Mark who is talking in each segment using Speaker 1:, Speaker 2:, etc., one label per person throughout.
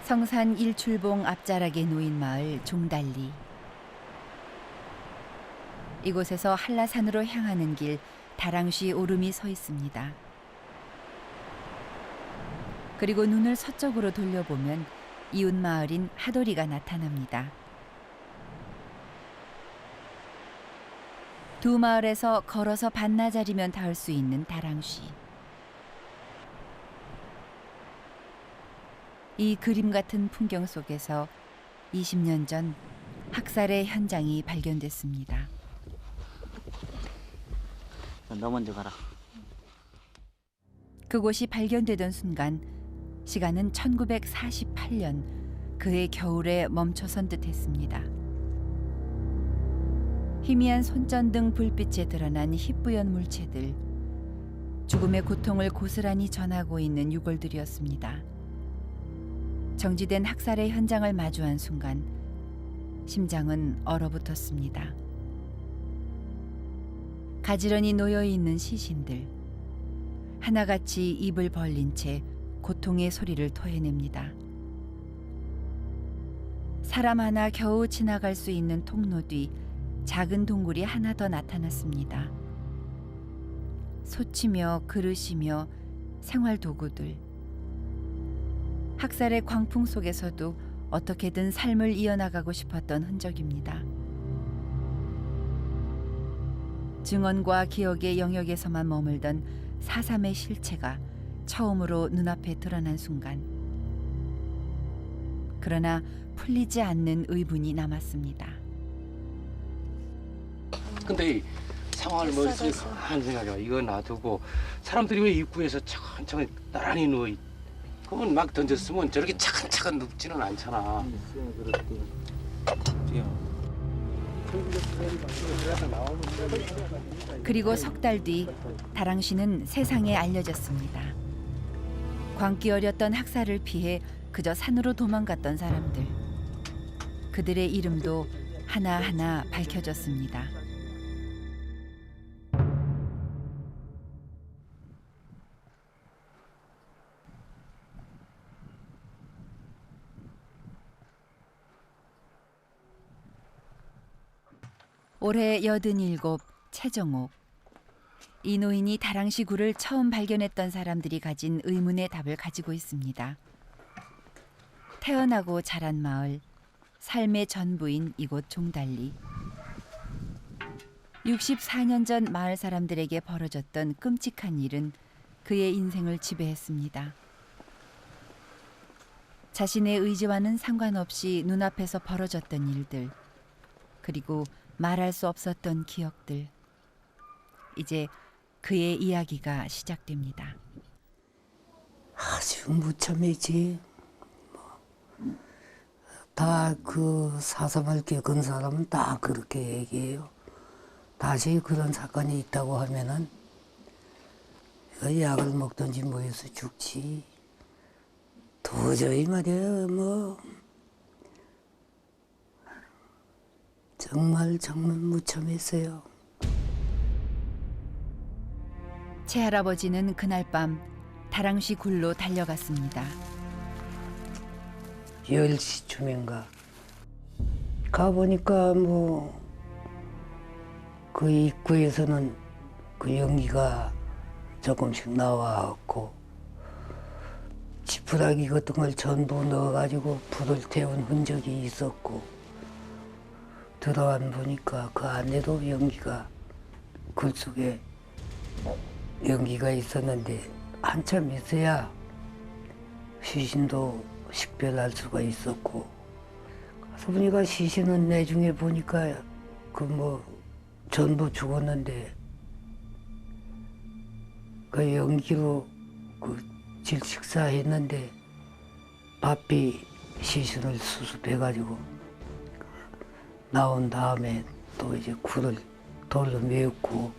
Speaker 1: 성산 일출봉 앞자락에 놓인 마을 종달리. 이곳에서 한라산으로 향하는 길 다랑쉬 오름이 서 있습니다. 그리고 눈을 서쪽으로 돌려보면 이웃 마을인 하도리가 나타납니다. 두 마을에서 걸어서 반나절이면 닿을 수 있는 다랑쉬. 이 그림 같은 풍경 속에서 20년 전 학살의 현장이 발견됐습니다.
Speaker 2: 너 먼저 가라.
Speaker 1: 그곳이 발견되던 순간 시간은 1948년 그해 겨울에 멈춰선 듯했습니다. 희미한 손전등 불빛에 드러난 희뿌연 물체들, 죽음의 고통을 고스란히 전하고 있는 유골들이었습니다. 정지된 학살의 현장을 마주한 순간 심장은 얼어붙었습니다. 가지런히 놓여 있는 시신들, 하나같이 입을 벌린 채 고통의 소리를 토해냅니다. 사람 하나 겨우 지나갈 수 있는 통로 뒤 작은 동굴이 하나 더 나타났습니다. 소치며 그릇이며 생활 도구들. 학살의 광풍 속에서도 어떻게든 삶을 이어나가고 싶었던 흔적입니다. 증언과 기억의 영역에서만 머물던 4.3의 실체가 처음으로 눈앞에 드러난 순간. 그러나 풀리지 않는 의문이 남았습니다.
Speaker 3: 근데 이 상황을 머릿속에 가만히 생각해봐. 이거 놔두고 사람들이 왜 입구에서 천천히 나란히 누워 있. 그건 막 던졌으면 저렇게 차근차근 눕지는 않잖아.
Speaker 1: 그리고 석 달 뒤 다랑쉬는 세상에 알려졌습니다. 광기 어렸던 학살을 피해 그저 산으로 도망갔던 사람들. 그들의 이름도 하나하나 밝혀졌습니다. 올해 87 최정옥. 이 노인이 다랑쉬 굴을 처음 발견했던 사람들이 가진 의문의 답을 가지고 있습니다. 태어나고 자란 마을, 삶의 전부인 이곳 종달리. 64년 전 마을 사람들에게 벌어졌던 끔찍한 일은 그의 인생을 지배했습니다. 자신의 의지와는 상관없이 눈앞에서 벌어졌던 일들, 그리고 말할 수 없었던 기억들. 이제 그의 이야기가 시작됩니다.
Speaker 4: 아주 무참했지. 다 그 4.3을 겪은 사람은 다 그렇게 얘기해요. 다시 그런 사건이 있다고 하면은 약을 먹든지 뭐 해서 죽지. 도저히 말이야 뭐 정말 무참했어요.
Speaker 1: 채할아버지는 그날 밤 다랑쉬 굴로 달려갔습니다.
Speaker 4: 10시쯤인가 가보니까 뭐 그 입구에서는 그 연기가 조금씩 나와갖고 지푸라기 같은 걸 전부 넣어가지고 불을 태운 흔적이 있었고, 들어와 보니까 그 안에도 연기가, 굴 속에 연기가 있었는데 한참 있어야 시신도 식별할 수가 있었고, 가서 보니까 시신은 내중에 보니까 그 뭐 전부 죽었는데 그 연기로 그 질식사했는데 바삐 시신을 수습해가지고 나온 다음에 또 이제 굴을 돌로 메웠고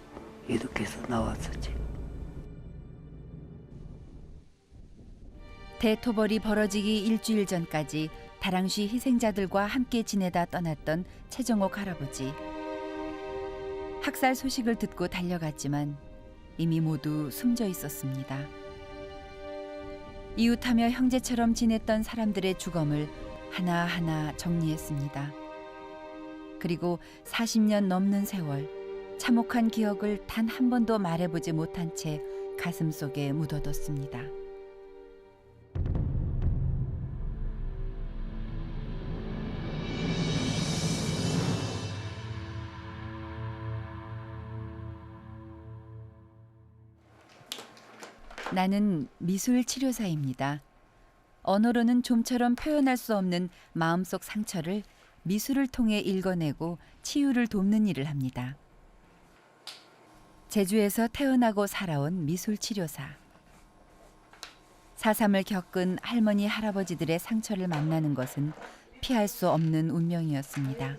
Speaker 4: 이렇게 해서 나왔었지.
Speaker 1: 대토벌이 벌어지기 일주일 전까지 다랑쉬 희생자들과 함께 지내다 떠났던 최정옥 할아버지. 학살 소식을 듣고 달려갔지만 이미 모두 숨져 있었습니다. 이웃하며 형제처럼 지냈던 사람들의 주검을 하나하나 정리했습니다. 그리고 40년 넘는 세월 참혹한 기억을 단 한 번도 말해보지 못한 채 가슴속에 묻어뒀습니다. 나는 미술 치료사입니다. 언어로는 좀처럼 표현할 수 없는 마음속 상처를 미술을 통해 읽어내고 치유를 돕는 일을 합니다. 제주에서 태어나고 살아온 미술 치료사. 4.3을 겪은 할머니 할아버지들의 상처를 만나는 것은 피할 수 없는 운명이었습니다.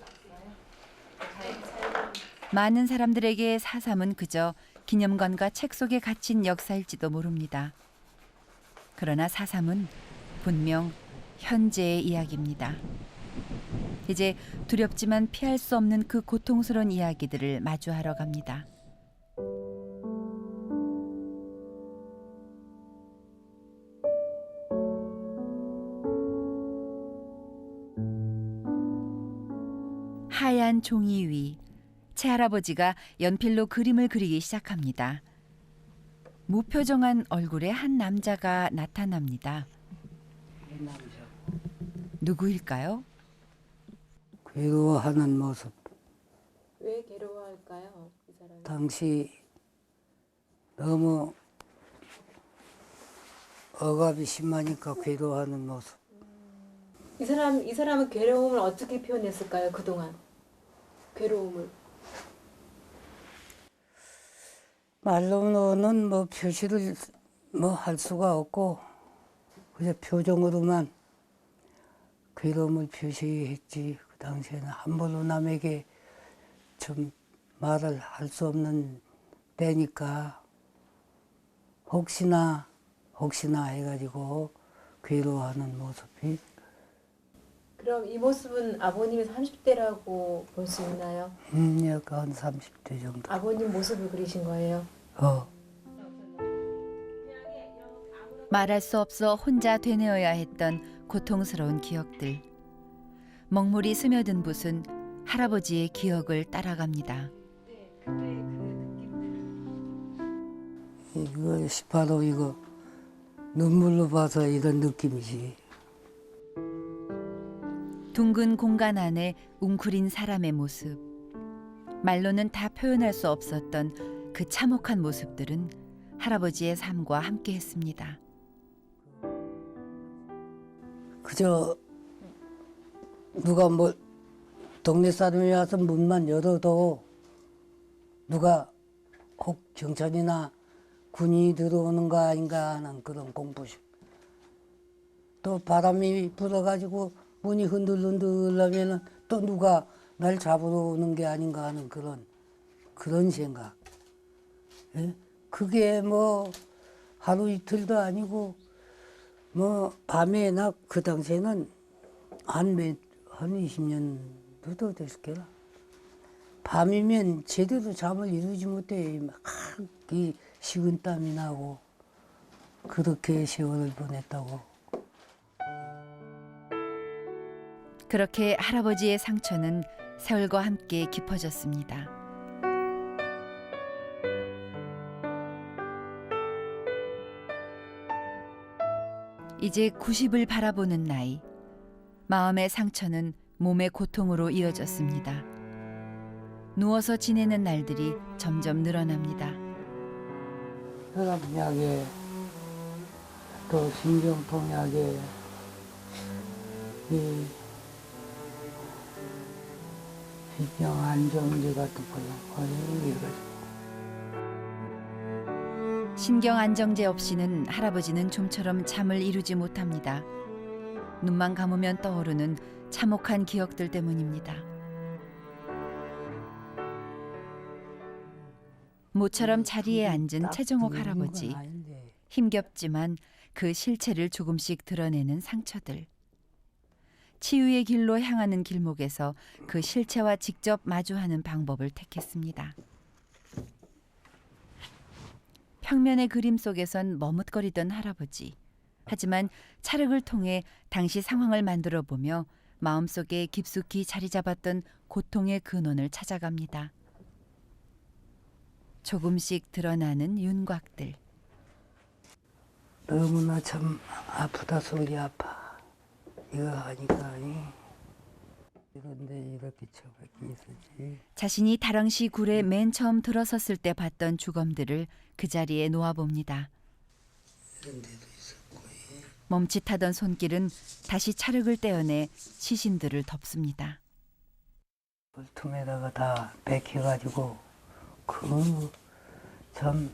Speaker 1: 많은 사람들에게 4.3은 그저 기념관과 책 속에 갇힌 역사일지도 모릅니다. 그러나 4.3은 분명 현재의 이야기입니다. 이제 두렵지만 피할 수 없는 그 고통스러운 이야기들을 마주하러 갑니다. 하얀 종이 위, 새할아버지가 연필로 그림을 그리기 시작합니다. 무표정한 얼굴의 한 남자가 나타납니다. 누구일까요?
Speaker 4: 괴로워하는 모습.
Speaker 2: 왜 괴로워할까요? 이 사람이?
Speaker 4: 당시 너무 억압이 심하니까 괴로워하는 모습.
Speaker 2: 이 사람은 괴로움을 어떻게 표현했을까요? 그동안 괴로움을.
Speaker 4: 말로는 뭐 표시를 뭐 할 수가 없고 그냥 표정으로만 괴로움을 표시했지. 그 당시에는 함부로 남에게 좀 말을 할 수 없는 때니까 혹시나 해가지고 괴로워하는 모습이.
Speaker 2: 그럼 이 모습은 아버님의 30대라고 볼 수 있나요?
Speaker 4: 약간 30대 정도.
Speaker 2: 아버님 모습을 그리신 거예요?
Speaker 1: 말할 수 없어 혼자 되뇌어야 했던 고통스러운 기억들. 먹물이 스며든 붓은 할아버지의 기억을 따라갑니다.
Speaker 4: 이것이 바로 이거 눈물로 봐서 이런 느낌이지.
Speaker 1: 둥근 공간 안에 웅크린 사람의 모습. 말로는 다 표현할 수 없었던 그 참혹한 모습들은 할아버지의 삶과 함께했습니다.
Speaker 4: 그저 누가 뭐 동네 사람이 와서 문만 열어도 누가 혹 경찰이나 군인이 들어오는 거 아닌가 하는 그런 공포심. 또 바람이 불어가지고 문이 흔들흔들하면은 또 누가 날 잡으러 오는 게 아닌가 하는 그런 생각. 예? 그게 뭐 하루 이틀도 아니고 뭐 밤에 나 그 당시에는 한 20년도 더 됐을 거라. 밤이면 제대로 잠을 이루지 못해. 막 이 식은땀이 나고 그렇게 세월을 보냈다고.
Speaker 1: 그렇게 할아버지의 상처는 세월과 함께 깊어졌습니다. 이제 90을 바라보는 나이. 마음의 상처는 몸의 고통으로 이어졌습니다. 누워서 지내는 날들이 점점 늘어납니다.
Speaker 4: 혈압약에 또 신경통약에 이 신경안정제 같은 거요. 이래가지고.
Speaker 1: 신경안정제 없이는 할아버지는 좀처럼 잠을 이루지 못합니다. 눈만 감으면 떠오르는 참혹한 기억들 때문입니다. 모처럼 자리에 앉은 최정옥 할아버지. 힘겹지만 그 실체를 조금씩 드러내는 상처들. 치유의 길로 향하는 길목에서 그 실체와 직접 마주하는 방법을 택했습니다. 평면의 그림 속에선 머뭇거리던 할아버지. 하지만 찰흙을 통해 당시 상황을 만들어 보며 마음속에 깊숙이 자리 잡았던 고통의 근원을 찾아갑니다. 조금씩 드러나는 윤곽들.
Speaker 4: 너무나 참 아프다 속이 아파. 이거 하니까 이런데 이렇게 처박혀 있었지.
Speaker 1: 자신이 다랑시 굴에 맨 처음 들어섰을 때 봤던 주검들을 그 자리에 놓아봅니다.
Speaker 4: 이런 데도 있었고.
Speaker 1: 멈칫하던 손길은 다시 찰흙을 떼어내 시신들을 덮습니다.
Speaker 4: 틈에다가 다 베껴가지고 참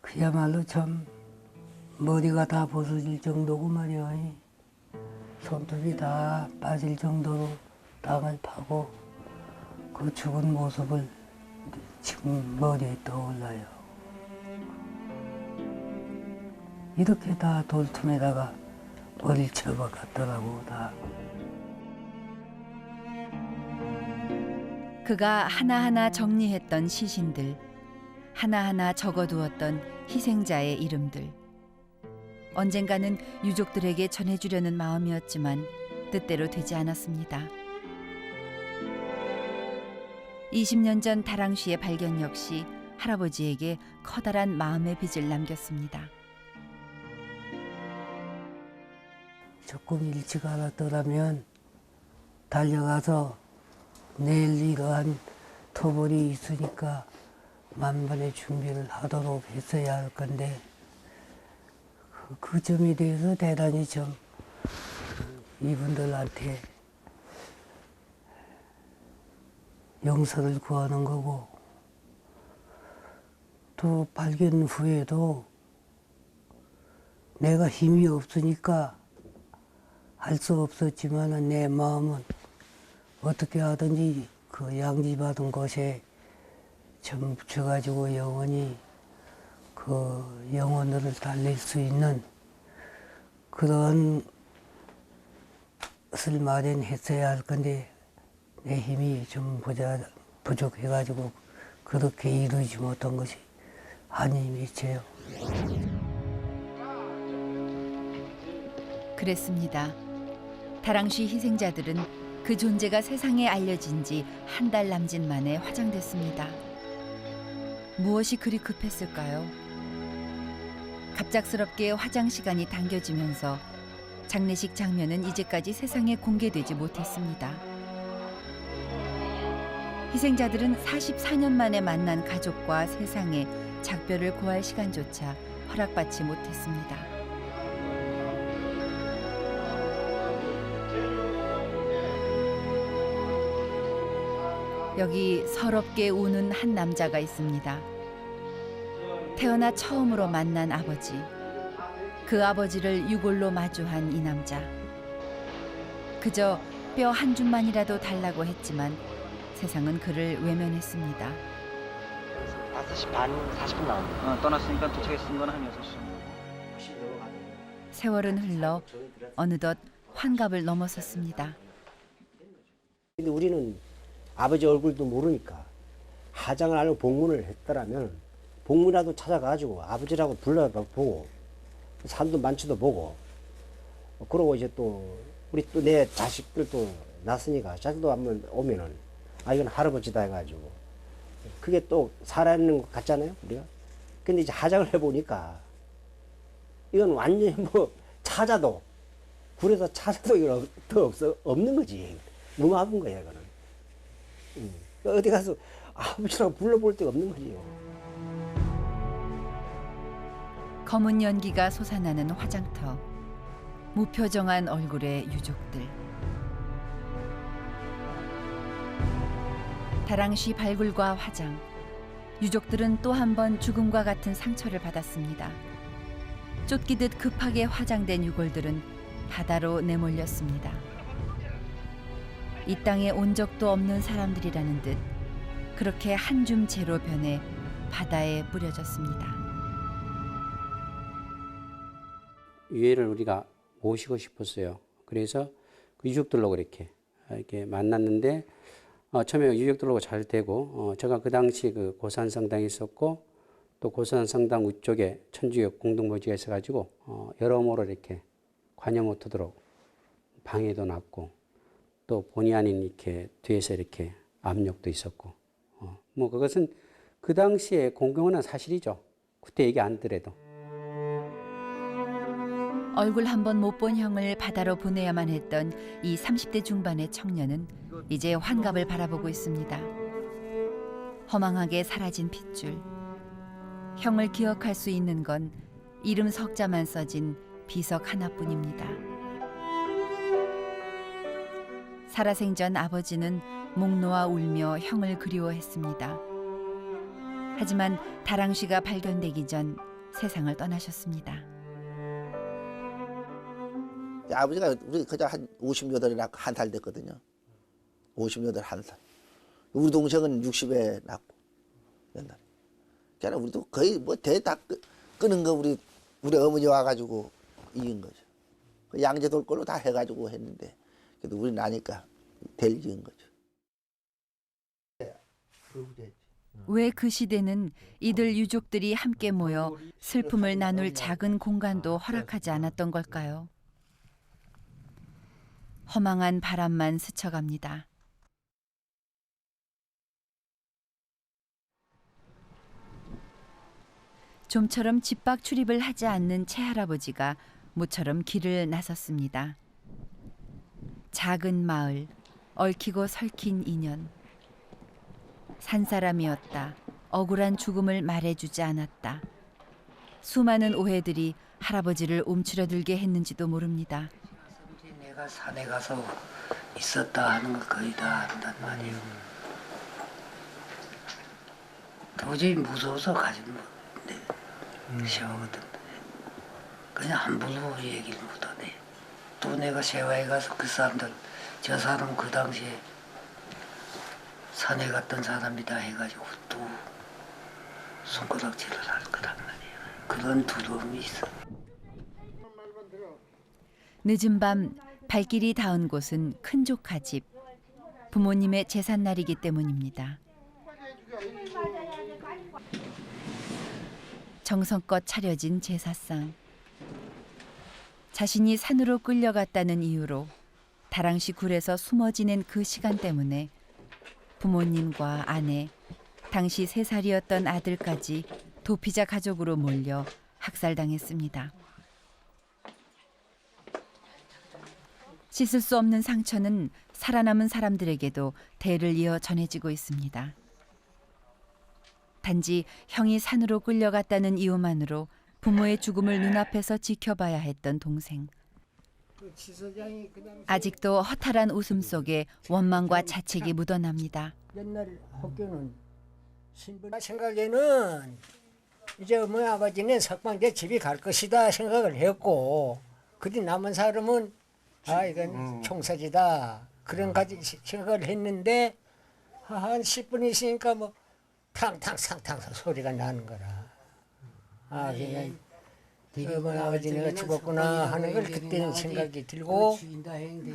Speaker 4: 그야말로 참 머리가 다 벗어질 정도고 말이야. 손톱이 다 빠질 정도로 땅을 파고 그 죽은 모습을 지금 머리에 떠올라요. 이렇게 다 돌틈에다가 머리를 쳐박았더라고 다.
Speaker 1: 그가 하나하나 정리했던 시신들, 하나하나 적어두었던 희생자의 이름들. 언젠가는 유족들에게 전해주려는 마음이었지만 뜻대로 되지 않았습니다. 20년 전 다랑시의 발견 역시 할아버지에게 커다란 마음의 빚을 남겼습니다.
Speaker 4: 조금 일찍 알았더라면 달려가서 내일 이러한 토벌이 있으니까 만반의 준비를 하도록 했어야 할 건데 그 점에 대해서 대단히 좀 이분들한테 용서를 구하는 거고, 또 발견 후에도 내가 힘이 없으니까 할 수 없었지만 내 마음은 어떻게 하든지 그 양지받은 곳에 좀 붙여가지고 영원히 그 영혼을 달랠 수 있는 그런 것을 마련했어야 할 건데 내 힘이 좀 부족해가지고 그렇게 이루지 못한 것이 한이 미쳐요.
Speaker 1: 그랬습니다. 다랑시 희생자들은 그 존재가 세상에 알려진 지 한 달 남짓 만에 화장됐습니다. 무엇이 그리 급했을까요? 갑작스럽게 화장 시간이 당겨지면서 장례식 장면은 이제까지 세상에 공개되지 못했습니다. 희생자들은 44년 만에 만난 가족과 세상에 작별을 고할 시간조차 허락받지 못했습니다. 여기 서럽게 우는 한 남자가 있습니다. 태어나 처음으로 만난 아버지. 그 아버지를 유골로 마주한 이 남자. 그저 뼈 한 줌만이라도 달라고 했지만 세상은 그를 외면했습니다.
Speaker 5: 5시 반, 40분 나옵니다.
Speaker 6: 떠났으니까 도착했은 건 한 6시.
Speaker 1: 세월은 흘러 어느덧 환갑을 넘어섰습니다.
Speaker 5: 근데 우리는 아버지 얼굴도 모르니까 하장을 알고 복문을 했더라면 복문이라도 찾아가지고 아버지라고 불러보고 산도 만취도 보고 그러고 이제 또 우리 또 내 자식들도 낳았으니까 자식도 한번 오면은 아 이건 할아버지다 해가지고 그게 또 살아있는 것 같잖아요 우리가. 근데 이제 하장을 해보니까 이건 완전히 뭐 찾아도 굴에서 찾아도 이건 더 없는 거지. 너무 아픈 거야 이거는. 어디 가서 아버지라고 불러볼 데가 없는 거지요.
Speaker 1: 검은 연기가 솟아나는 화장터. 무표정한 얼굴의 유족들. 다랑시 발굴과 화장. 유족들은 또 한 번 죽음과 같은 상처를 받았습니다. 쫓기듯 급하게 화장된 유골들은 바다로 내몰렸습니다. 이 땅에 온 적도 없는 사람들이라는 듯 그렇게 한 줌 재로 변해 바다에 뿌려졌습니다.
Speaker 7: 유해를 우리가 모시고 싶었어요. 그래서 그 유족들로 이렇게 만났는데 처음에 유족들하고 잘 되고 제가 그 당시 그 고산성당에 있었고 또 고선 성당 위쪽에 천주교 공동묘지가 있어가지고 여러모로 이렇게 관여 못하도록 방해도 났고 또 본의 아닌 이렇게 뒤에서 이렇게 압력도 있었고 뭐 그것은 그 당시에 공경한 사실이죠. 그때 얘기 안 하더라도.
Speaker 1: 얼굴 한 번 못 본 형을 바다로 보내야만 했던 이 30대 중반의 청년은 이제 환갑을 바라보고 있습니다. 허망하게 사라진 핏줄. 형을 기억할 수 있는 건 이름 석자만 써진 비석 하나뿐입니다. 살아생전 아버지는 목 놓아 울며 형을 그리워했습니다. 하지만 다랑쥐가 발견되기 전 세상을 떠나셨습니다.
Speaker 8: 아버지가 우리 그저 한 58이나 한 살 됐거든요. 58, 한 살. 우리 동생은 60에 낳고 옛날에. 그러니까 우리도 거의 뭐 대 다 끄는 거 우리 어머니 와가지고 이긴 거죠. 양재 돌 걸로 다 해가지고 했는데 그래도 우리 나니까 될 이긴 거죠.
Speaker 1: 왜 그 시대는 이들 유족들이 함께 모여 슬픔을 나눌 작은 공간도 허락하지 않았던 걸까요? 허망한 바람만 스쳐갑니다. 좀처럼 집 밖 출입을 하지 않는 채할아버지가 모처럼 길을 나섰습니다. 작은 마을, 얽히고 설킨 인연. 산사람이었다. 억울한 죽음을 말해주지 않았다. 수많은 오해들이 할아버지를 움츠러들게 했는지도 모릅니다.
Speaker 4: 내가 산에 가서 있었다 하는 거 거의 다 안단 말이에요. 도저히 무서워서 가지 못해. 세워거든. 그냥 함부로 얘기를 못하네. 또 내가 세화에 가서 그 사람들, 저 사람 그 당시에 산에 갔던 사람이다 해가지고 또 손가락질을 할 거란 말이에요. 그런 두려움이 있어.
Speaker 1: 늦은 밤 발길이 닿은 곳은 큰 조카 집. 부모님의 제삿날이기 때문입니다. 정성껏 차려진 제사상. 자신이 산으로 끌려갔다는 이유로 다랑시 굴에서 숨어 지낸 그 시간 때문에 부모님과 아내, 당시 3살이었던 아들까지 도피자 가족으로 몰려 학살당했습니다. 씻을 수 없는 상처는 살아남은 사람들에게도 대를 이어 전해지고 있습니다. 단지 형이 산으로 끌려갔다는 이유만으로 부모의 죽음을 눈앞에서 지켜봐야 했던 동생. 아직도 허탈한 웃음 속에 원망과 자책이 묻어납니다.
Speaker 9: 옛날 학교는 신분 생각에는 이제 어머니 아버지는 석방돼 집이 갈 것이다 생각을 했고 그리 남은 사람은 이건 총사지다 그런 가지 생각을 했는데 한 10분 있으니까 뭐 탕탕 상탕 소리가 나는 거라. 그냥 어머니 아버지 내가 죽었구나 하는 걸 그때는 생각이 들고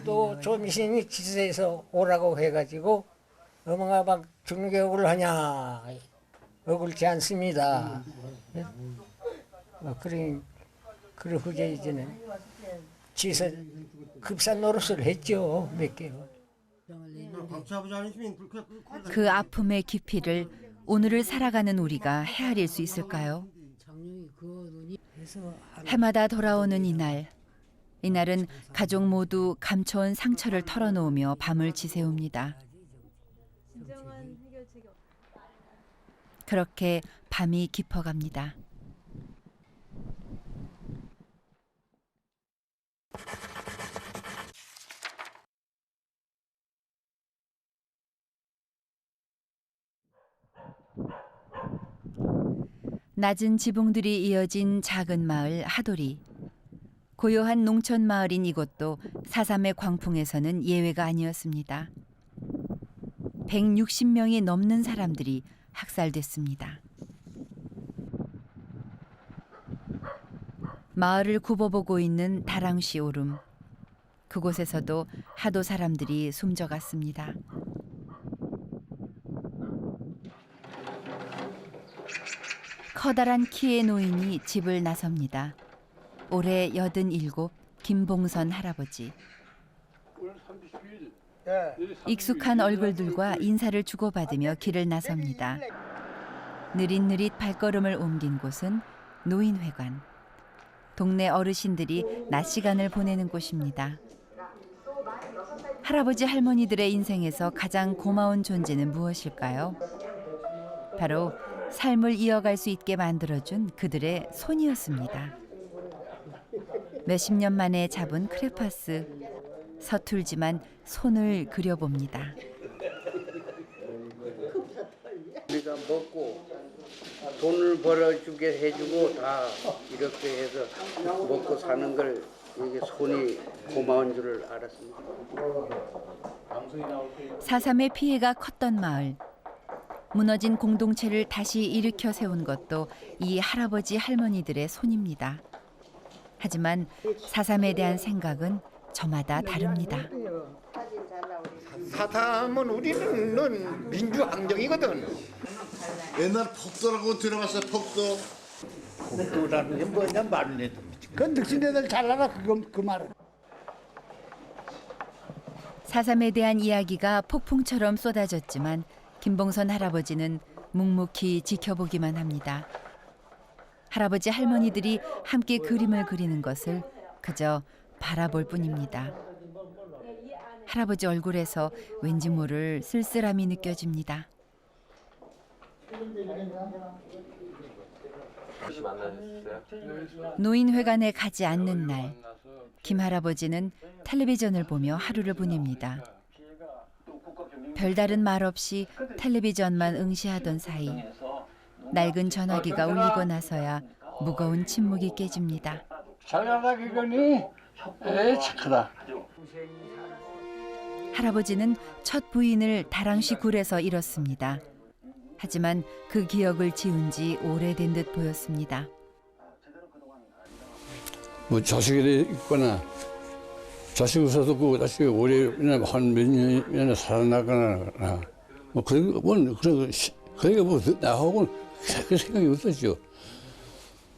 Speaker 9: 또 좀 있으니 지사에서 오라고 해가지고 어머니가 막 죽는 게 억울하냐 억울지 않습니다. 그리고 이제는 지사 급사 노릇을 했죠 몇 개월.
Speaker 1: 그 아픔의 깊이를 오늘을 살아가는 우리가 헤아릴 수 있을까요? 해마다 돌아오는 이날은 가족 모두 감춰온 상처를 털어놓으며 밤을 지새웁니다. 그렇게 밤이 깊어갑니다. 낮은 지붕들이 이어진 작은 마을 하도리. 고요한 농촌 마을인 이곳도 4.3의 광풍에서는 예외가 아니었습니다. 160명이 넘는 사람들이 학살됐습니다. 마을을 굽어보고 있는 다랑시 오름. 그곳에서도 하도 사람들이 숨져갔습니다. 커다란 키의 노인이 집을 나섭니다. 올해 87 김봉선 할아버지. 익숙한 얼굴들과 인사를 주고받으며 길을 나섭니다. 느릿느릿 발걸음을 옮긴 곳은 노인회관. 동네 어르신들이 낮 시간을 보내는 곳입니다. 할아버지 할머니들의 인생에서 가장 고마운 존재는 무엇일까요? 바로 삶을 이어갈 수 있게 만들어준 그들의 손이었습니다. 몇십 년 만에 잡은 크레파스. 서툴지만 손을 그려봅니다.
Speaker 7: 우리가 먹고 돈을 벌어주게 해주고 다 이렇게 해서 먹고 사는 걸 이게 손이 고마운 줄을 알았습니다.
Speaker 1: 4.3의 피해가 컸던 마을. 무너진 공동체를 다시 일으켜 세운 것도 이 할아버지 할머니들의 손입니다. 하지만 4.3에 대한 생각은 저마다 다릅니다.
Speaker 10: 4.3은 우리는 민주항쟁이거든.
Speaker 11: 옛날 폭도라고 들어봤어요. 폭도.
Speaker 10: 폭도라는 게 뭐냐 말을 해도. 그 늙은애들 잘 알아 그 말은.
Speaker 1: 4.3에 대한 이야기가 폭풍처럼 쏟아졌지만 김봉선 할아버지는 묵묵히 지켜보기만 합니다. 할아버지 할머니들이 함께 그림을 그리는 것을 그저 바라볼 뿐입니다. 할아버지 얼굴에서 왠지 모를 쓸쓸함이 느껴집니다. 노인회관에 가지 않는 날, 김 할아버지는 텔레비전을 보며 하루를 보냅니다. 별다른 말 없이 텔레비전만 응시하던 사이 낡은 전화기가 울리고 나서야 무거운 침묵이 깨집니다.
Speaker 10: 잘하다 그거니? 에이 착하다.
Speaker 1: 할아버지는 첫 부인을 다랑시 굴에서 잃었습니다. 하지만 그 기억을 지운 지 오래된 듯 보였습니다.
Speaker 12: 뭐 자식이 있거나 자식 있어서 그 자식이 오래 한 몇 년이나 살아나거나 뭐 그런 그러니까 뭐 나하고는 그 생각이 없었죠.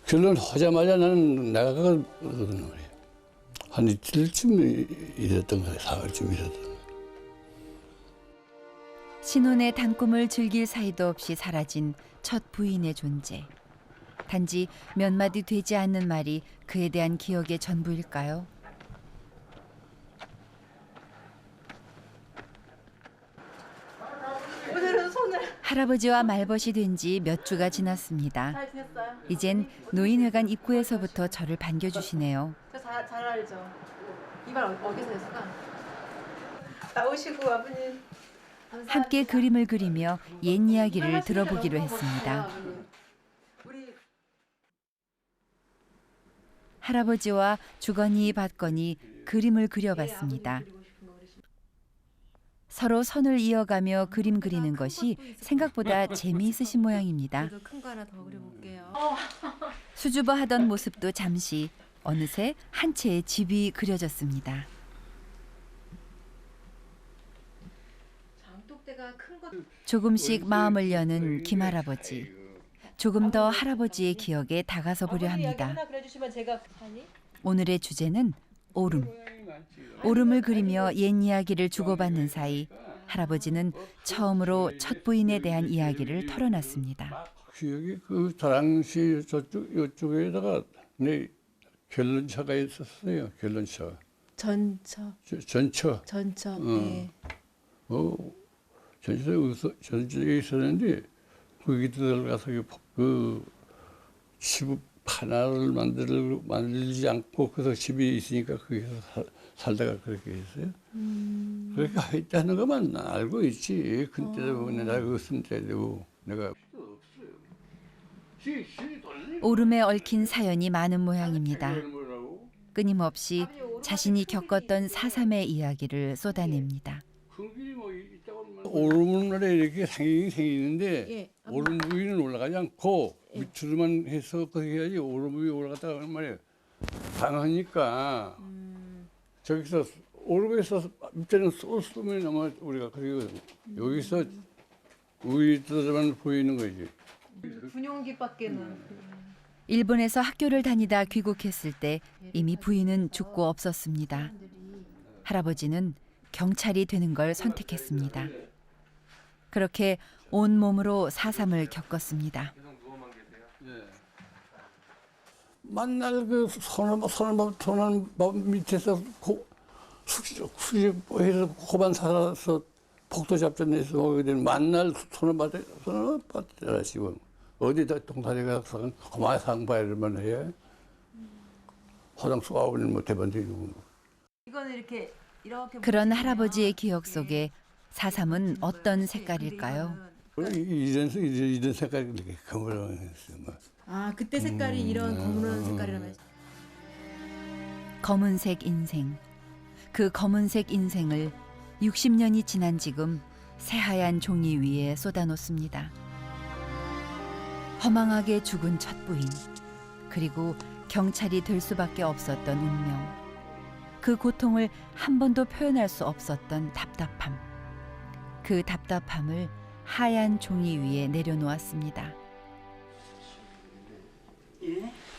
Speaker 12: 결론 하자마자 나는 나가거든 말이에요. 한 이틀쯤 일했던 거예요. 사흘쯤 일했던 거예요.
Speaker 1: 신혼의 단꿈을 즐길 사이도 없이 사라진 첫 부인의 존재. 단지 몇 마디 되지 않는 말이 그에 대한 기억의 전부일까요? 할아버지와 말벗이 된 지 몇 주가 지났습니다. 이젠 노인회관 입구에서부터 저를 반겨주시네요.
Speaker 2: 저 잘 알죠. 이 말 어디서 했을까? 나오시고 아버님.
Speaker 1: 함께 그림을 그리며 옛 이야기를 들어보기로 했습니다. 할아버지와 주거니 받거니 그림을 그려봤습니다. 서로 선을 이어가며 그림 그리는 것이 생각보다 재미있으신 모양입니다.
Speaker 2: 큰 거 하나 더 그려볼게요.
Speaker 1: 수줍어하던 모습도 잠시 어느새 한 채의 집이 그려졌습니다. 조금씩 마음을 여는 김할아버지. 조금 더 할아버지의 기억에 다가서 보려 합니다. 오늘의 주제는 오름. 오름을 그리며 옛 이야기를 주고받는 사이 할아버지는 처음으로 첫 부인에 대한 이야기를 털어놨습니다.
Speaker 12: 기억이 그 다랑시 이쪽에다가 내 결론차가 있었어요. 결론차.
Speaker 2: 전처.
Speaker 12: 전처.
Speaker 2: 네.
Speaker 12: 전처에 있었는데 거기 들어가서 그 집 하나를 만들지 않고 그래서 집이 있으니까 거기서 살다가 그렇게 했어요. 그렇게 했다는 것만 알고 있지. 그때도 내가 그것은 때도 내가
Speaker 1: 오름에 얽힌 사연이 많은 모양입니다. 끊임없이 자신이 겪었던 4.3의 이야기를 쏟아냅니다.
Speaker 12: 오름날에 이렇게 생기는데 오름 부위는 올라가지 않고 밑으로만 해서 그렇게 해야지 오름 부위 올라갔다가 하는 말이에요. 강하니까 저기서 오름에서 밑에는 쏘면 아마 우리가 그러거든. 여기서 위에서만 보이는 거지.
Speaker 2: 군용기밖에는.
Speaker 1: 일본에서 학교를 다니다 귀국했을 때 이미 부인은 죽고 없었습니다. 할아버지는 경찰이 되는 걸 선택했습니다. 그렇게 온몸으로 4.3을 겪었습니다.
Speaker 12: 만날 그 소나무 밑에서 수직해서 고반 살아서 복도 잡전에서 오게 된 만날 소나무밭에 지금 어디다 동산에 가서 고마워 상바이를만 해. 화장수 아버님 뭐 대반대고.
Speaker 2: 이거는 이렇게
Speaker 1: 그런 할아버지의 기억 속에 4.3은 어떤 색깔일까요?
Speaker 12: 이런 색깔이 이렇게 검은색이었어. 뭐.
Speaker 2: 아, 그때 색깔이 이런 검은 색깔이라면.
Speaker 1: 검은색 인생. 그 검은색 인생을 60년이 지난 지금 새하얀 종이 위에 쏟아놓습니다. 허망하게 죽은 첫 부인, 그리고 경찰이 될 수밖에 없었던 운명. 그 고통을 한 번도 표현할 수 없었던 답답함. 그 답답함을 하얀 종이 위에 내려놓았습니다.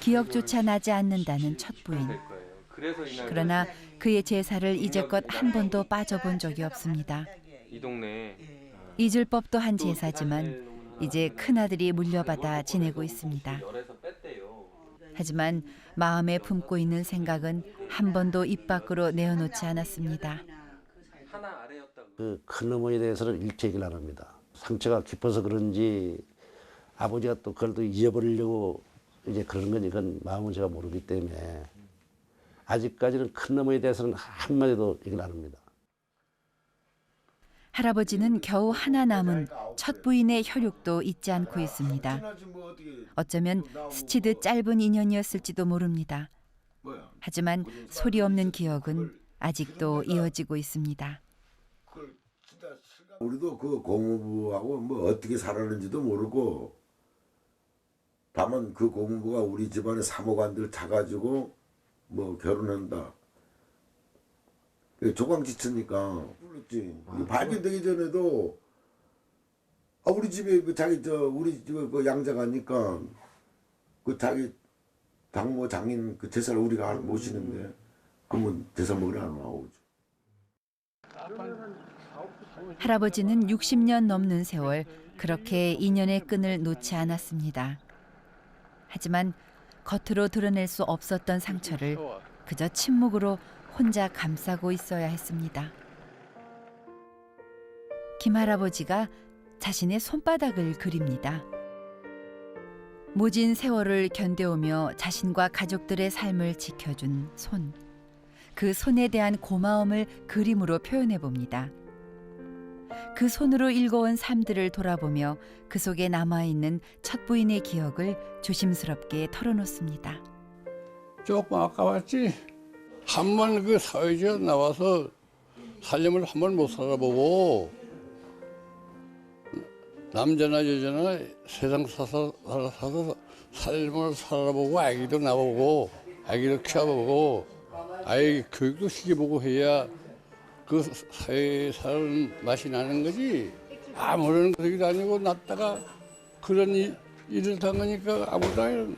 Speaker 1: 기억조차 나지 않는다는 첫 부인. 그러나 그의 제사를 이제껏 한 번도 빠져본 적이 없습니다.
Speaker 13: 이 동네
Speaker 1: 잊을 법도 한 제사지만 이제 큰아들이 물려받아 지내고 있습니다. 하지만 마음에 품고 있는 생각은 한 번도 입 밖으로 내어놓지 않았습니다.
Speaker 5: 그 큰어머니에 대해서는 일체 얘기를 안 합니다. 상처가 깊어서 그런지 아버지가 또 그걸 또 잊어버리려고 이제 그런 건 이건 마음은 제가 모르기 때문에 아직까지는 큰어머니에 대해서는 한마디도 얘기를 안 합니다.
Speaker 1: 할아버지는 겨우 하나 남은 첫 부인의 혈육도 잊지 않고 있습니다. 어쩌면 스치듯 짧은 인연이었을지도 모릅니다. 하지만 소리 없는 기억은 아직도 이어지고 있습니다.
Speaker 14: 우리도 그 고모부하고 뭐 어떻게 살았는지도 모르고 다만 그 고모부가 우리 집안의 사모관들 타가지고 뭐 결혼한다. 조광지치니까 불렀지. 발견되기 전에도 우리 집에 그 자기 우리 집에 그 양자 가니까 그 자기 당모 장인 그 제사를 우리가 모시는데 그러면 제사 먹으러 안 나오죠.
Speaker 1: 할아버지는 60년 넘는 세월 그렇게 인연의 끈을 놓지 않았습니다. 하지만 겉으로 드러낼 수 없었던 상처를 그저 침묵으로 혼자 감싸고 있어야 했습니다. 김할아버지가 자신의 손바닥을 그립니다. 모진 세월을 견뎌오며 자신과 가족들의 삶을 지켜준 손. 그 손에 대한 고마움을 그림으로 표현해 봅니다. 그 손으로 읽어온 삶들을 돌아보며 그 속에 남아있는 첫 부인의 기억을 조심스럽게 털어놓습니다.
Speaker 12: 조금 아까웠지. 한 번 그 사회주의에 나와서 살림을 한 번 못 살아보고 남자나 여자나 세상 사서 삶을 살아보고 아기도 낳아보고 아기도 키워보고 아이 교육도 시켜보고 해야 그 사회에 사는 맛이 나는 거지. 아무런 것도 아니고 낳다가 그런 일을 당하니까 아무도 아니는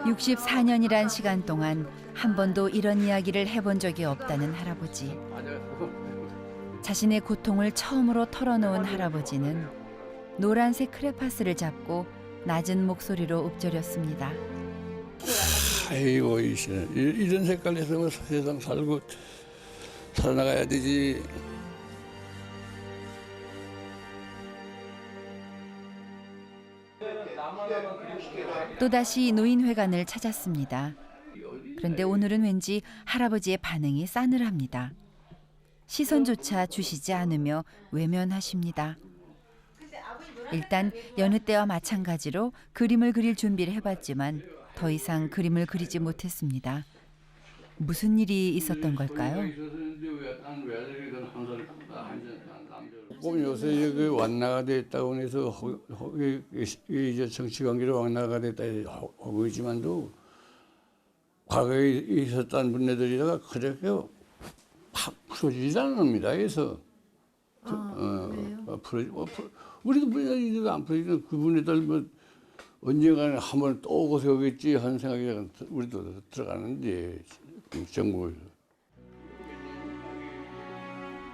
Speaker 1: 64년이란 시간 동안 한 번도 이런 이야기를 해본 적이 없다는 할아버지. 자신의 고통을 처음으로 털어놓은 할아버지는 노란색 크레파스를 잡고 낮은 목소리로 읊조렸습니다.
Speaker 12: 아이고 이런 색깔에서 세상 살고 살아나가야 되지.
Speaker 1: 또다시 노인회관을 찾았습니다. 그런데 오늘은 왠지 할아버지의 반응이 싸늘합니다. 시선조차 주시지 않으며 외면하십니다. 일단 여느 때와 마찬가지로 그림을 그릴 준비를 해봤지만 더 이상 그림을 그리지 못했습니다. 무슨 일이 있었던 걸까요?
Speaker 12: 요새 그 완화가 됐다고 해서 이제 정치관계로 완화가 됐다 하고 있지만도 과거에 있었던 분들이다가 그렇게 팍 풀어지지 않습니다. 그래서
Speaker 2: 왜요?
Speaker 12: 우리도 분야이도 안 풀어지는 그분들 뭐 언젠가는 한번 또 오고서 오겠지 하는 생각이 우리도 들어가는데 정부.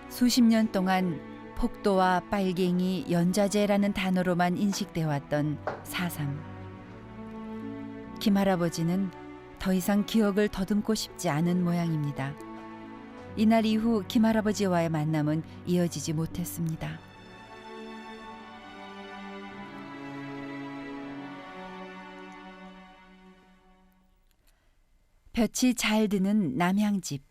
Speaker 1: 수십 년 동안 폭도와 빨갱이, 연좌제라는 단어로만 인식돼 왔던 4.3. 김 할아버지는 더 이상 기억을 더듬고 싶지 않은 모양입니다. 이날 이후 김 할아버지와의 만남은 이어지지 못했습니다. 볕이 잘 드는 남향집.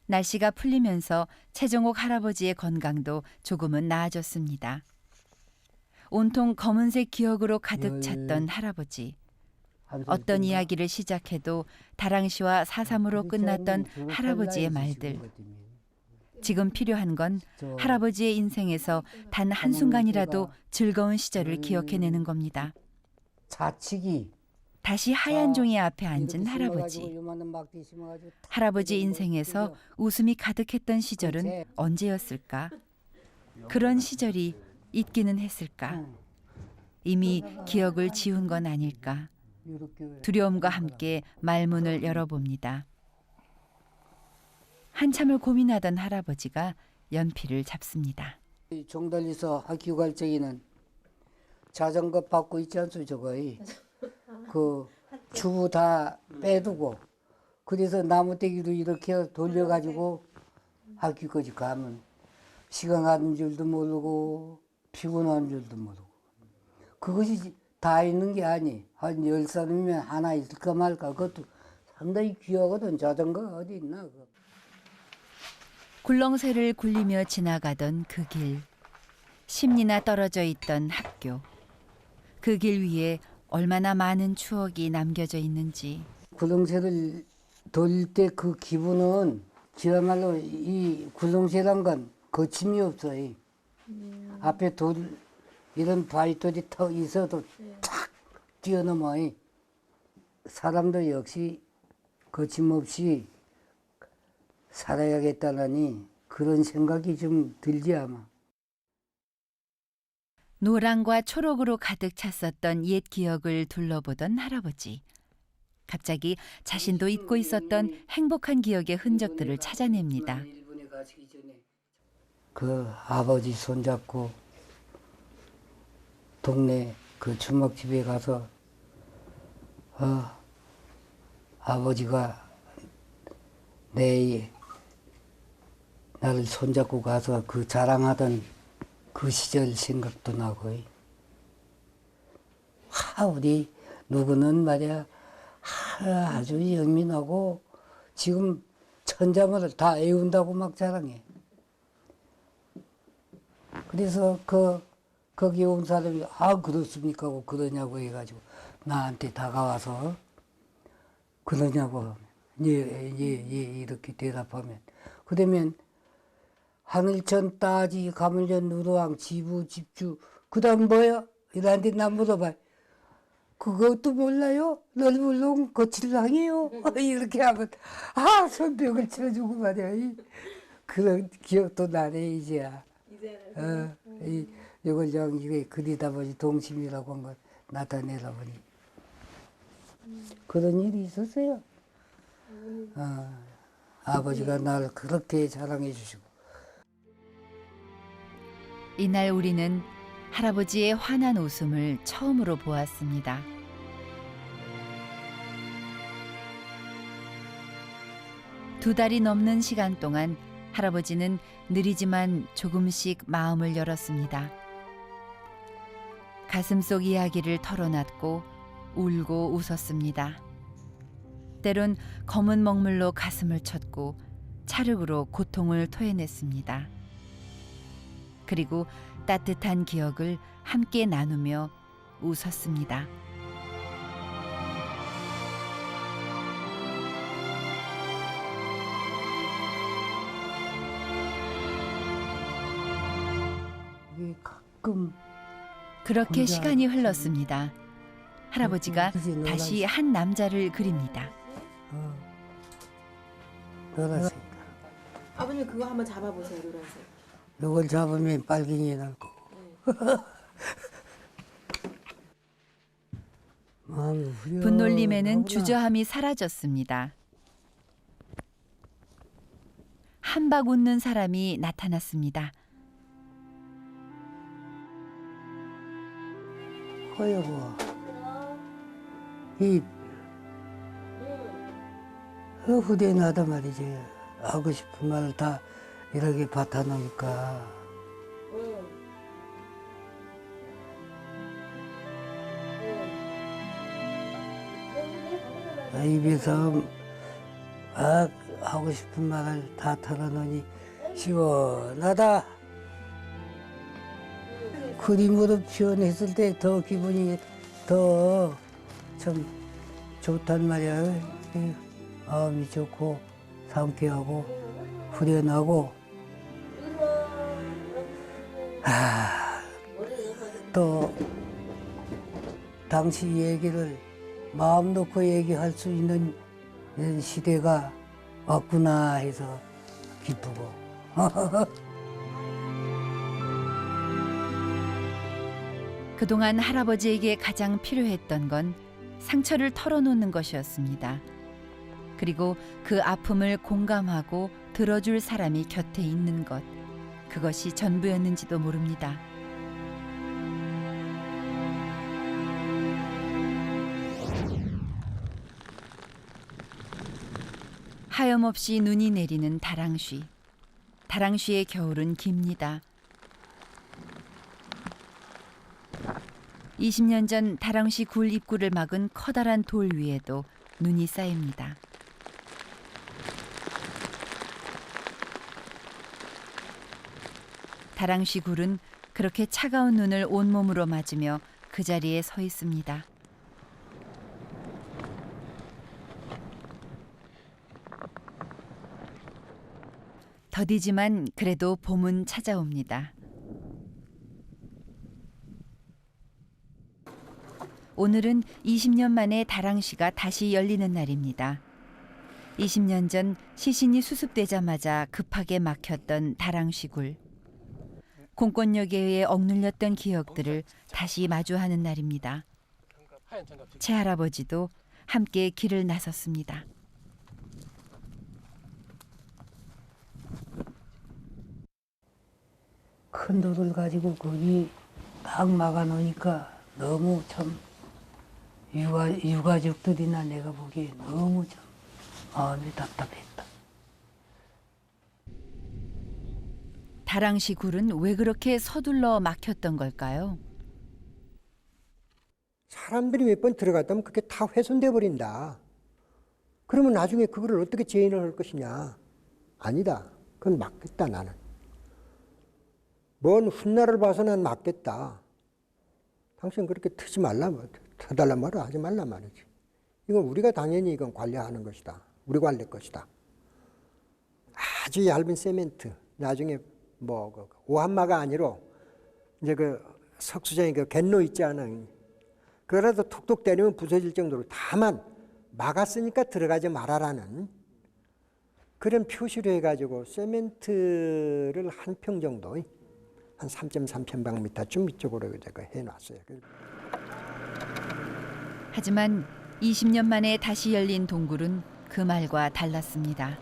Speaker 1: 날씨가 풀리면서 최정옥 할아버지의 건강도 조금은 나아졌습니다. 온통 검은색 기억으로 가득 찼던 할아버지. 어떤 이야기를 시작해도 다랑시와 4.3으로 끝났던 할아버지의 말들. 지금 필요한 건 할아버지의 인생에서 단 한순간이라도 즐거운 시절을 기억해내는 겁니다.
Speaker 9: 자치기.
Speaker 1: 다시 하얀 종이 앞에 앉은 할아버지. 할아버지 인생에서 웃음이 가득했던 시절은 언제였을까? 그런 시절이 있기는 했을까? 이미 기억을 지운 건 아닐까? 두려움과 함께 말문을 열어봅니다. 한참을 고민하던 할아버지가 연필을 잡습니다.
Speaker 4: 종달리서 학교 갈 적에는 자전거 받고 있지 않소 저거. 그 주부 다 빼두고 그래서 나무떼기로 이렇게 돌려가지고 학교까지 가면 시간 가는 줄도 모르고 피곤한 줄도 모르고 그것이 다 있는 게 아니. 한 10살이면 하나 있을까 말까. 그것도 상당히 귀하거든. 자전거가 어디 있나.
Speaker 1: 굴렁쇠를 굴리며 지나가던 그 길. 10리나 떨어져 있던 학교. 그 길 위에 얼마나 많은 추억이 남겨져 있는지.
Speaker 4: 굴렁쇠를 돌릴 때 그 기분은 그야말로 이 굴렁쇠란 건 거침이 없어요. 앞에 돌 이런 바위돌이 턱 있어도 탁 뛰어넘어. 사람도 역시 거침없이 살아야겠다니 그런 생각이 좀 들지 아마.
Speaker 1: 노랑과 초록으로 가득 찼었던 옛 기억을 둘러보던 할아버지. 갑자기 자신도 잊고 있었던 행복한 기억의 흔적들을 찾아냅니다.
Speaker 4: 그 아버지 손잡고 동네 그 주먹집에 가서 아버지가 나를 손잡고 가서 그 자랑하던 그 시절 생각도 나고. 우리 누구는 말이야 아주 영민하고 지금 천자말을 다 애운다고 막 자랑해. 그래서 거기 온 사람이 그렇습니까 하고 그러냐고 해가지고 나한테 다가와서 그러냐고 하면 예 이렇게 대답하면 그러면 하늘천 따지 가물전 누르왕 지부 집주 그다음 뭐야? 이런데 나 물어봐. 그것도 몰라요? 넓을롱 거칠랑이요? 이렇게 하면 손뼉을 쳐주고 말이야. 그런 기억도 나네 이제야. 이걸 이게 그리다 보니 동심이라고 한 걸 나타내다 보니 그런 일이 있었어요. 아버지가 나를 그렇게 자랑해 주시고.
Speaker 1: 이날 우리는 할아버지의 환한 웃음을 처음으로 보았습니다. 두 달이 넘는 시간 동안 할아버지는 느리지만 조금씩 마음을 열었습니다. 가슴속 이야기를 털어놨고 울고 웃었습니다. 때론 검은 먹물로 가슴을 쳤고 찰흙으로 고통을 토해냈습니다. 그리고 따뜻한 기억을 함께 나누며 웃었습니다.
Speaker 4: 가끔
Speaker 1: 그렇게 시간이 흘렀습니다. 할아버지가 다시 한 남자를 그립니다.
Speaker 2: 아버님 그거 한번 잡아보세요, 노란색.
Speaker 4: 이걸 잡으면 빨갱이 날 거고.
Speaker 1: 분놀림에는 주저함이 사라졌습니다. 한박 웃는 사람이 나타났습니다.
Speaker 4: 어이구, 이 후대에 나도 말이지. 하고 싶은 말을 다 이렇게 받아놓으니까. 입에서 막 하고 싶은 말을 다 털어놓으니 시원하다. 그림으로 표현했을 때 더 기분이 더 참 좋단 말이야. 마음이 좋고 상쾌하고 후련하고. 또 당시 얘기를 마음 놓고 얘기할 수 있는 이런 시대가 왔구나 해서 기쁘고.
Speaker 1: 그동안 할아버지에게 가장 필요했던 건 상처를 털어놓는 것이었습니다. 그리고 그 아픔을 공감하고 들어줄 사람이 곁에 있는 것, 그것이 전부였는지도 모릅니다. 하염없이 눈이 내리는 다랑쉬. 다랑쉬의 겨울은 깁니다. 20년 전 다랑쉬 굴 입구를 막은 커다란 돌 위에도 눈이 쌓입니다. 다랑쉬 굴은 그렇게 차가운 눈을 온몸으로 맞으며 그 자리에 서 있습니다. 더디지만 그래도 봄은 찾아옵니다. 오늘은 20년 만에 다랑쉬가 다시 열리는 날입니다. 20년 전 시신이 수습되자마자 급하게 막혔던 다랑쉬 굴. 공권력에 의해 억눌렸던 기억들을 다시 마주하는 날입니다. 채할아버지도 함께 길을 나섰습니다.
Speaker 4: 큰 돌을 가지고 거기 딱 막아놓으니까 너무 참 유가족들이나 내가 보기에 너무 참 마음이 답답했다.
Speaker 1: 다랑쉬 굴은 왜 그렇게 서둘러 막혔던 걸까요?
Speaker 13: 사람들이 몇 번 들어갔다면 그게 다 훼손돼 버린다. 그러면 나중에 그거를 어떻게 재현을 할 것이냐. 아니다. 그건 막겠다 나는. 뭔 훗날을 봐서 난 막겠다. 당신 그렇게 트지 말라, 터달란 말을 하지 말란 말이지. 이건 우리가 당연히 이건 관리하는 것이다. 우리 관리 것이다. 아주 얇은 세멘트. 나중에 뭐 오한마가 아니로 이제 그 석수장에 그 갯로 있지 않아. 그거라도 톡톡 때리면 부서질 정도로 다만 막았으니까 들어가지 말아라는 그런 표시로 해가지고 세멘트를 한 평 정도, 한 3.3평방미터쯤 이쪽으로 해놨어요.
Speaker 1: 하지만 20년 만에 다시 열린 동굴은 그 말과 달랐습니다.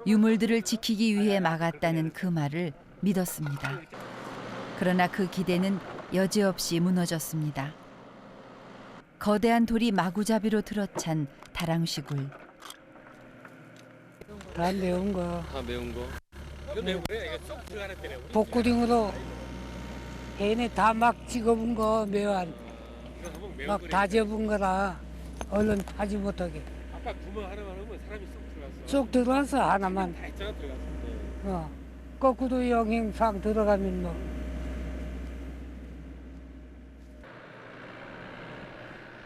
Speaker 1: 유물들을 지키기 위해 막았다는 그 말을 믿었습니다. 그러나 그 기대는 여지없이 무너졌습니다. 거대한 돌이 마구잡이로 들어찬 다랑쉬 굴.
Speaker 4: 다 매운 거.
Speaker 3: 다 매운 거. 이거 매운 거야? 이게 쏙 들어가는 데네.
Speaker 4: 복구링으로 얘네 다 막 찍어본 거 매운. 막 다 접은 거라 얼른 하지 못하게.
Speaker 3: 아까 구멍 하나만 하면 사람이 쏙 들어갔어.
Speaker 4: 쏙 들어와서 하나만.
Speaker 3: 다 있잖아 들어갔어.
Speaker 4: 거꾸로 영행상 들어가면 뭐.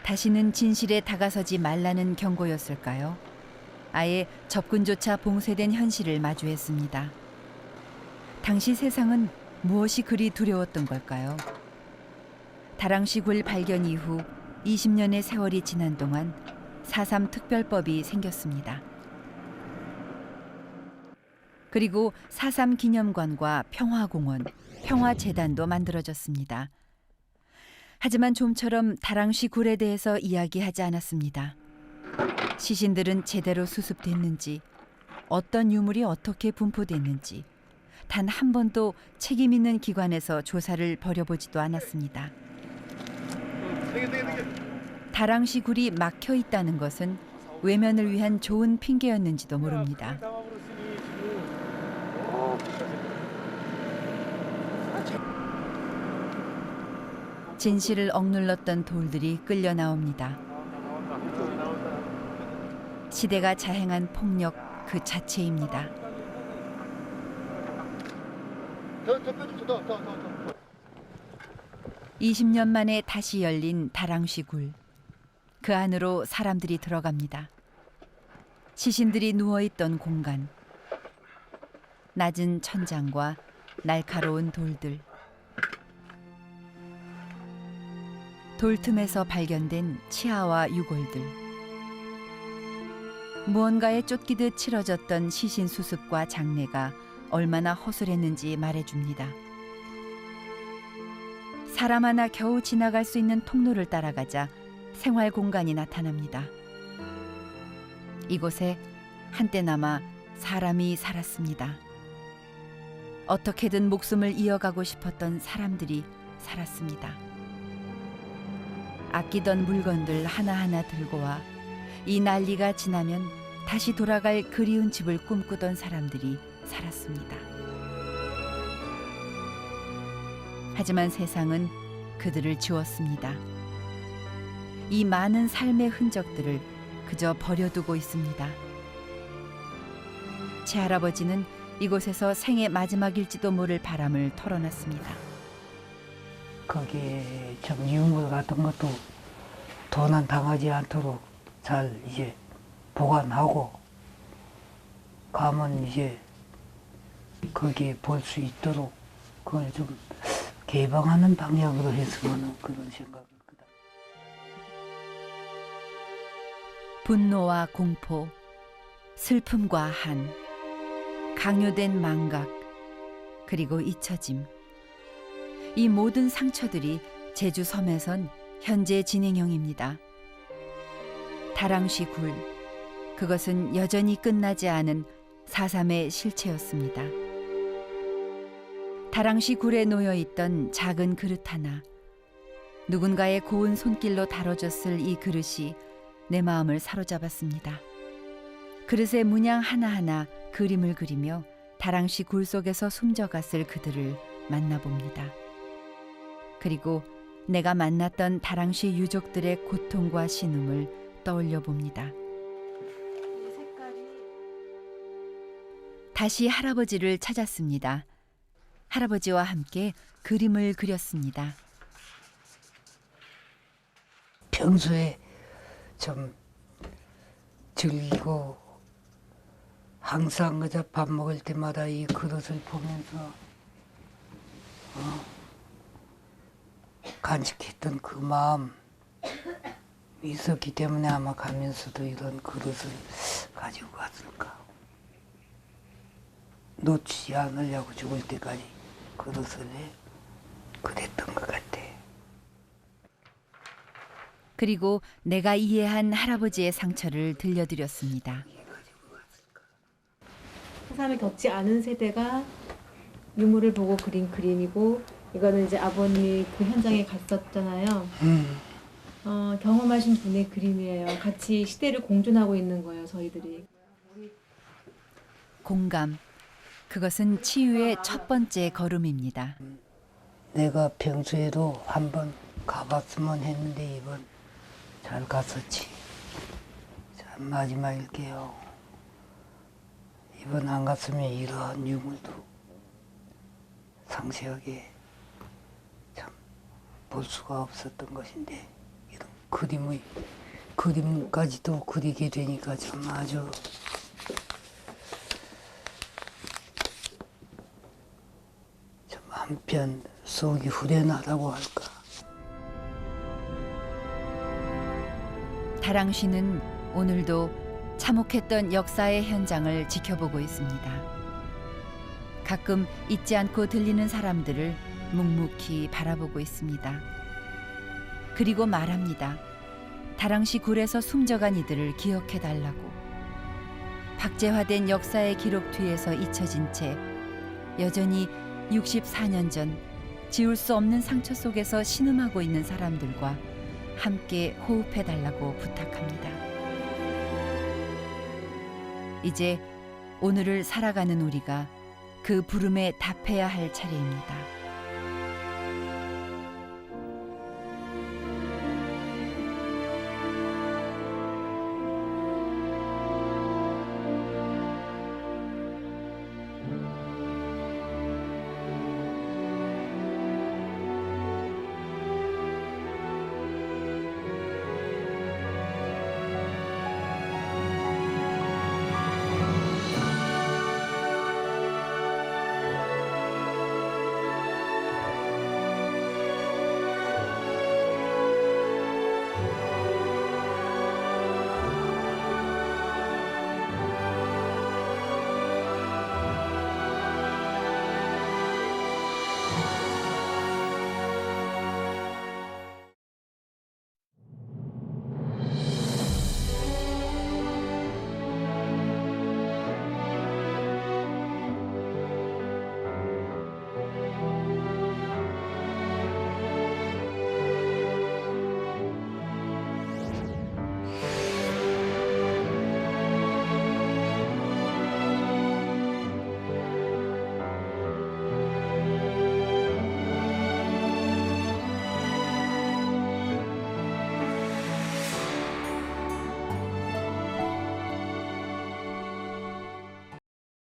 Speaker 1: 다시는 진실에 다가서지 말라는 경고였을까요? 아예 접근조차 봉쇄된 현실을 마주했습니다. 당시 세상은 무엇이 그리 두려웠던 걸까요? 다랑쉬 굴 발견 이후 20년의 세월이 지난 동안 4.3 특별법이 생겼습니다. 그리고 4.3 기념관과 평화공원, 평화재단도 만들어졌습니다. 하지만 좀처럼 다랑시 굴에 대해서 이야기하지 않았습니다. 시신들은 제대로 수습됐는지, 어떤 유물이 어떻게 분포됐는지 단 한 번도 책임 있는 기관에서 조사를 벌여보지도 않았습니다. 다랑시 굴이 막혀 있다는 것은 외면을 위한 좋은 핑계였는지도 모릅니다. 진실을 억눌렀던 돌들이 끌려 나옵니다. 시대가 자행한 폭력 그 자체입니다. 20년 만에 다시 열린 다랑시 굴. 그 안으로 사람들이 들어갑니다. 시신들이 누워있던 공간. 낮은 천장과 날카로운 돌들. 돌 틈에서 발견된 치아와 유골들. 무언가에 쫓기듯 치러졌던 시신 수습과 장례가 얼마나 허술했는지 말해줍니다. 사람 하나 겨우 지나갈 수 있는 통로를 따라가자 생활 공간이 나타납니다. 이곳에 한때나마 사람이 살았습니다. 어떻게든 목숨을 이어가고 싶었던 사람들이 살았습니다. 아끼던 물건들 하나하나 들고 와 이 난리가 지나면 다시 돌아갈 그리운 집을 꿈꾸던 사람들이 살았습니다. 하지만 세상은 그들을 지웠습니다. 이 많은 삶의 흔적들을 그저 버려두고 있습니다. 제 할아버지는 이곳에서 생의 마지막일지도 모를 바람을 털어놨습니다.
Speaker 4: 거기에 좀 유물 같은 것도 도난 당하지 않도록 잘 이제 보관하고 가면 이제 거기에 볼 수 있도록 그걸 좀 개방하는 방향으로 했으면 그런 생각이 있거든.
Speaker 1: 분노와 공포, 슬픔과 한, 강요된 망각, 그리고 잊혀짐. 이 모든 상처들이 제주 섬에선 현재 진행형입니다. 다랑시 굴, 그것은 여전히 끝나지 않은 4.3의 실체였습니다. 다랑시 굴에 놓여있던 작은 그릇 하나, 누군가의 고운 손길로 다뤄졌을 이 그릇이 내 마음을 사로잡았습니다. 그릇의 문양 하나하나 그림을 그리며 다랑시 굴 속에서 숨져갔을 그들을 만나봅니다. 그리고 내가 만났던 다랑시 유족들의 고통과 신음을 떠올려 봅니다. 다시 할아버지를 찾았습니다. 할아버지와 함께 그림을 그렸습니다.
Speaker 4: 평소에 좀 즐기고 항상 그저 밥 먹을 때마다 이 그릇을 보면서 간직했던 그 마음 있었기 때문에 아마 가면서도 이런 그릇을 가지고 갔을까. 놓치지 않으려고 죽을 때까지 그릇을 그랬던 것 같아.
Speaker 1: 그리고 내가 이해한 할아버지의 상처를 들려드렸습니다.
Speaker 2: 사람이 겪지 않은 세대가 유물을 보고 그린 그림이고, 이거는 이제 아버님이 그 현장에 갔었잖아요. 경험하신 분의 그림이에요. 같이 시대를 공존하고 있는 거예요, 저희들이.
Speaker 1: 공감, 그것은 치유의 첫 번째 걸음입니다.
Speaker 4: 내가 평소에도 한번 가봤으면 했는데 이번 잘 갔었지. 자, 마지막일게요. 이번 안 갔으면 이러한 유물도 상세하게 참 볼 수가 없었던 것인데, 이런 그림까지도 그리게 되니까 참 아주 참 한편 속이 후련하다고 할까.
Speaker 1: 다랑시는 오늘도 참혹했던 역사의 현장을 지켜보고 있습니다. 가끔 잊지 않고 들리는 사람들을 묵묵히 바라보고 있습니다. 그리고 말합니다. 다랑시 굴에서 숨져간 이들을 기억해달라고. 박제화된 역사의 기록 뒤에서 잊혀진 채 여전히 64년 전 지울 수 없는 상처 속에서 신음하고 있는 사람들과 함께 호흡해달라고 부탁합니다. 이제 오늘을 살아가는 우리가 그 부름에 답해야 할 차례입니다.